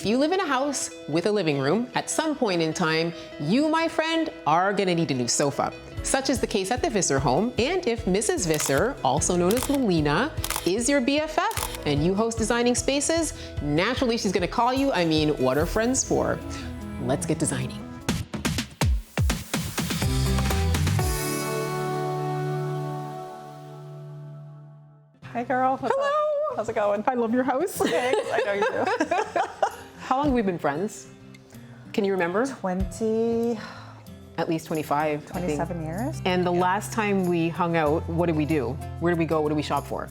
If you live in a house with a living room, at some point in time, you, my friend, are gonna need a new sofa. Such is the case at the Visser home, and if Mrs. Visser, also known as Melina, is your BFF and you host Designing Spaces, naturally she's gonna call you. I mean, what are friends for? Let's get designing. Hey girl. Hello. How's it going? I love your house. Thanks. I know you do. How long have we been friends? Can you remember? 20, At least 25, 27 years. And the last time we hung out, what did we do? Where did we go? What did we shop for?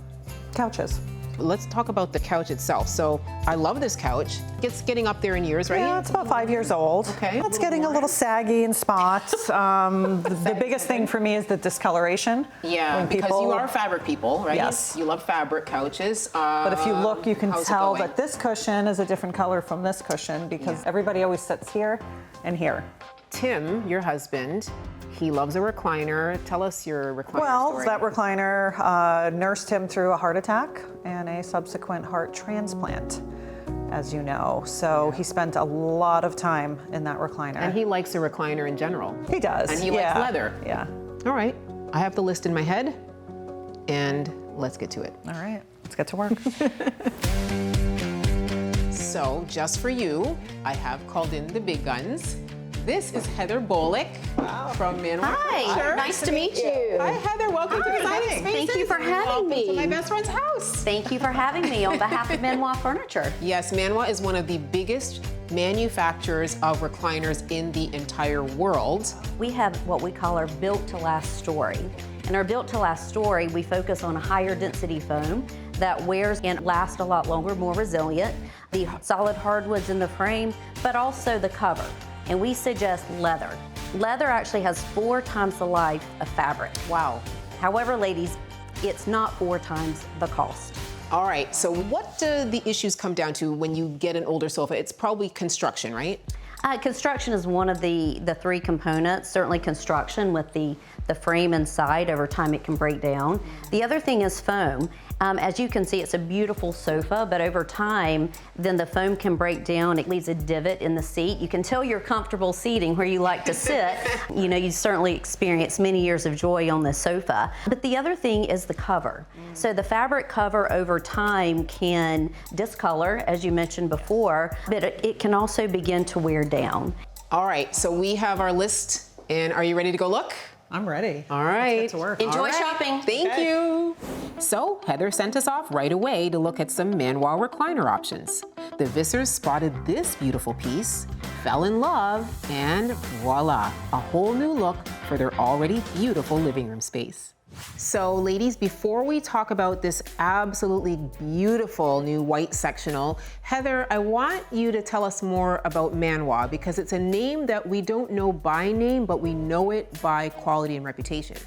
Couches. Let's talk about the couch itself. So I love this couch. It's getting up there in years, right? Yeah, it's about 5 years old. Okay. It's getting a little saggy in spots. The biggest thing for me is the discoloration. Yeah, When because people- you are fabric people, right? Yes. You love fabric couches. But if you look, you can how's it tell going? that this cushion is a different color from this cushion because everybody always sits here and here. Tim, your husband, he loves a recliner. Tell us your recliner Well, story. that recliner nursed him through a heart attack and a subsequent heart transplant, as you know. So he spent a lot of time in that recliner. And he likes a recliner in general. He does. And he likes leather. Yeah. All right, I have the list in my head, and let's get to it. All right, let's get to work. So, just for you, I have called in the big guns. This is Heather Bolick from MANWAH. Hi, Furniture. nice to meet you. Hi, Heather. Welcome to Designing Spaces. Thank you for having Welcome me. to my best friend's house. Thank you for having me on behalf of MANWAH Furniture. Yes, MANWAH is one of the biggest manufacturers of recliners in the entire world. We have what we call our built to last story. In our built to last story, we focus on a higher density foam that wears and lasts a lot longer, more resilient, the solid hardwoods in the frame, but also the cover. And we suggest leather. Leather actually has 4 times the life of fabric. Wow. However, ladies, it's not 4 times the cost. All right, so what do the issues come down to when you get an older sofa? It's probably construction, right? Construction is one of the 3 components. Certainly construction with the frame inside. Over time it can break down. The other thing is foam. As you can see, it's a beautiful sofa, but over time, then the foam can break down. It leaves a divot in the seat. You can tell you're comfortable seating where you like to sit. You know, you certainly experience many years of joy on this sofa. But the other thing is the cover. So the fabric cover over time can discolor, as you mentioned before, but it can also begin to wear down. All right, so we have our list, and are you ready to go look? I'm ready. All right. Let's get to work. Enjoy All right. shopping. Thank you. So Heather sent us off right away to look at some MANWAH recliner options. The Vissers spotted this beautiful piece, fell in love, and voila, a whole new look for their already beautiful living room space. So ladies, before we talk about this absolutely beautiful new white sectional, Heather, I want you to tell us more about MANWAH because it's a name that we don't know by name, but we know it by quality and reputation.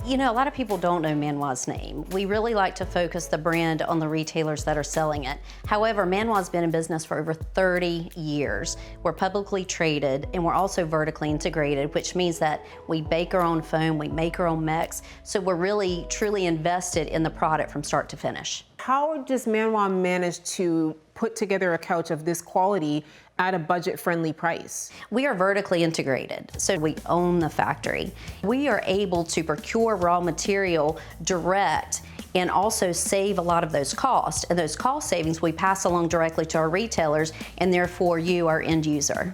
You know, a lot of people don't know MANWAH's name. We really like to focus the brand on the retailers that are selling it. However, MANWAH's been in business for over 30 years. We're publicly traded and we're also vertically integrated, which means that we bake our own foam, we make our own mix. So we're really, truly invested in the product from start to finish. How does MANWAH manage to put together a couch of this quality at a budget-friendly price? We are vertically integrated, so we own the factory. We are able to procure raw material direct and also save a lot of those costs. And those cost savings we pass along directly to our retailers and therefore you, our end user.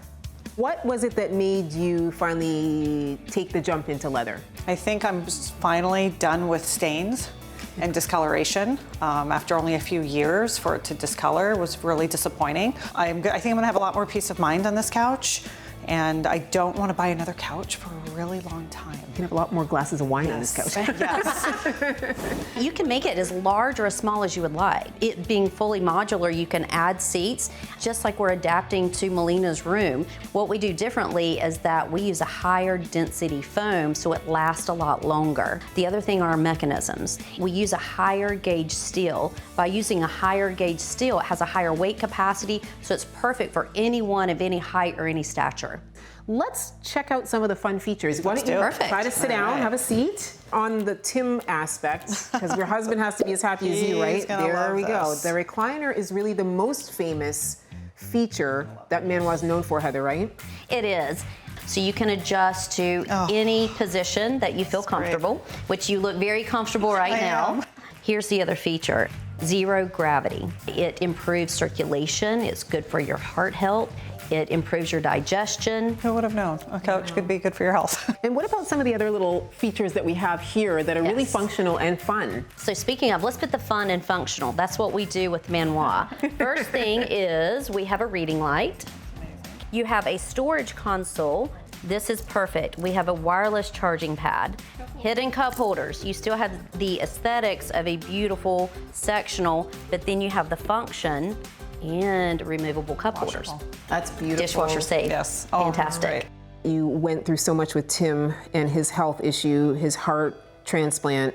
What was it that made you finally take the jump into leather? I think I'm finally done with stains and discoloration. After only a few years for it to discolor was really disappointing. I think I'm gonna have a lot more peace of mind on this couch, and I don't want to buy another couch for a really long time. You can have a lot more glasses of wine on this couch. Yes. You can make it as large or as small as you would like. It being fully modular, you can add seats, just like we're adapting to Melina's room. What we do differently is that we use a higher density foam so it lasts a lot longer. The other thing are our mechanisms. We use a higher gauge steel. By using a higher gauge steel, it has a higher weight capacity, so it's perfect for anyone of any height or any stature. Let's check out some of the fun features. Why don't you Perfect. try to sit down, have a seat. On the Tim aspect, because your husband has to be as happy as you, right? He's gonna There love we go. this. The recliner is really the most famous feature that MANWAH is known for, Heather, right? It is. So you can adjust to any position that you feel comfortable, which you look very comfortable right now. Here's the other feature, zero gravity. It improves circulation, it's good for your heart health, it improves your digestion. Who would have known a couch could be good for your health? And what about some of the other little features that we have here that are really functional and fun? So speaking of, let's put the fun and functional. That's what we do with MANWAH. First thing is we have a reading light. You have a storage console. This is perfect. We have a wireless charging pad. Hidden cup holders. You still have the aesthetics of a beautiful sectional, but then you have the function and removable cup holders. That's beautiful. Dishwasher safe. Yes. Fantastic. You went through so much with Tim and his health issue, his heart transplant.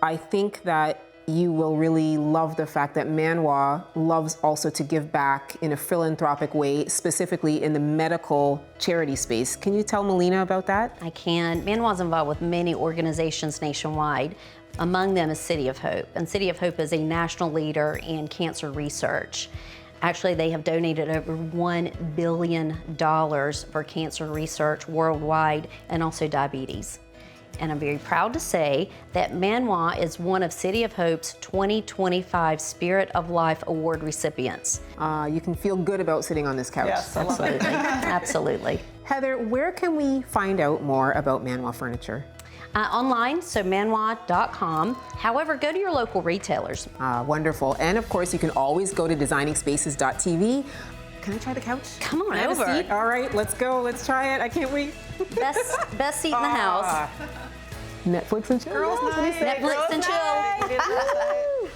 I think that you will really love the fact that MANWAH loves also to give back in a philanthropic way, specifically in the medical charity space. Can you tell Melina about that? I can. MANWAH is involved with many organizations nationwide. Among them is City of Hope. And City of Hope is a national leader in cancer research. Actually, they have donated over $1 billion for cancer research worldwide and also diabetes. And I'm very proud to say that MANWAH is one of City of Hope's 2025 Spirit of Life Award recipients. You can feel good about sitting on this couch. Yes, I love it. Absolutely. Heather, where can we find out more about MANWAH furniture? Online, so manwah.com. However, go to your local retailers. Wonderful. And of course, you can always go to designingspaces.tv. Can I try the couch? Come on Can I have a over. seat? All right, let's go. Let's try it. I can't wait. Best seat in the house. Netflix and chill. Girls' What do you night. say? Netflix and chill. Night.